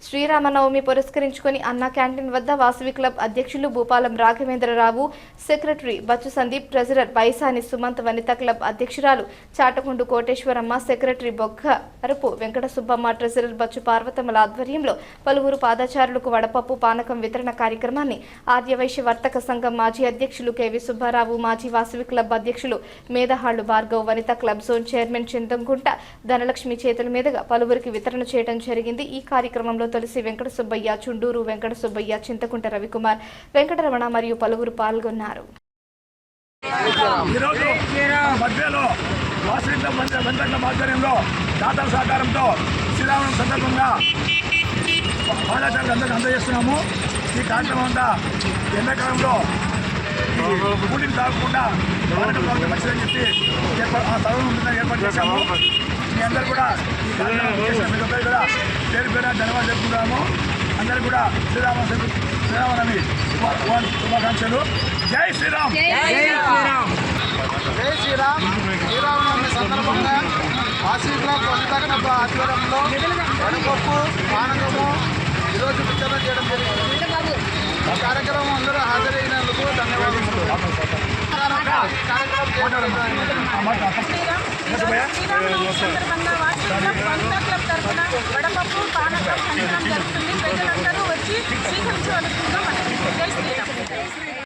శ్రీరామనవమి పురస్కరించుకొని అన్నా క్యాంటీన్ వద్ద వాసవి క్లబ్ అధ్యక్షులు Bhupalam Raghavendrarao, secretary Bachchu Sandeep, treasurer Baisani Sumanth, Vanitha club అధ్యక్షురాలు చాటకొండు కోటేశ్వరమ్మ, సెక్రటరీ బొగ్గరపు వెంకట సుబ్బమ్మ, ట్రెజరర్ బచ్చు పార్వతమ్మల ఆధ్వర్యంలో పలువురు పాదచారులకు వడపప్పు పానకం వితరణ కార్యక్రమాన్ని ఆర్యవైశ్య వర్తక సంఘం మాజీ అధ్యక్షులు కెవి సుబ్బారావు, మాజీ వాసవి క్లబ్ అధ్యక్షులు Medahallu Bhargav, Vanitha club zone chairman Chintamgunta Dhanalakshmi చేతుల మీదుగా పలువురికి వితరణ చేయడం జరిగింది. ఈ కార్యక్రమంలో తులసి వెంకట సుబ్బయ్య, చుండూరు వెంకట సుబ్బయ్య, చింతకుంట రవికుమార్, వెంకటరమణ మరియు పలువురు పాల్గొన్నారు. శ్రీరామనవమి సందర్భంగా పాదచారులు అందరికీ అందజేస్తున్నాము. ఈ కార్యక్రమం అంతా ఎండాకాలంలో కూలీలు తాగకుండా మంచిదని చెప్పి ఆ స్థలం ఉంటుందని ఏర్పాటు చేశాము. మీ అందరూ కూడా ఈ కార్యక్రమం చేసిన మీ ఒక్కరు కూడా పేరు పేరు ధన్యవాదాలు చెప్పుకుంటాము. అందరూ కూడా శ్రీరామనవమి శుభాకాంక్షలు. జై శ్రీరామ్. జై శ్రీరామ్. శ్రీరామనవమి సందర్భంగా వాసవి క్లబ్ ఆధ్వర్యంలో వడపప్పు పానకము ఈరోజు వితరణ చేయడం జరిగింది. ఈ కార్యక్రమం అందరూ హాజరైనందుకు ధన్యవాదాలు. వడపప్పు పానకం పంచడం జరుగుతుంది. ప్రజలందరూ వచ్చి స్వీకరించవలసిందిగా మనకి. జై శ్రీరామ్.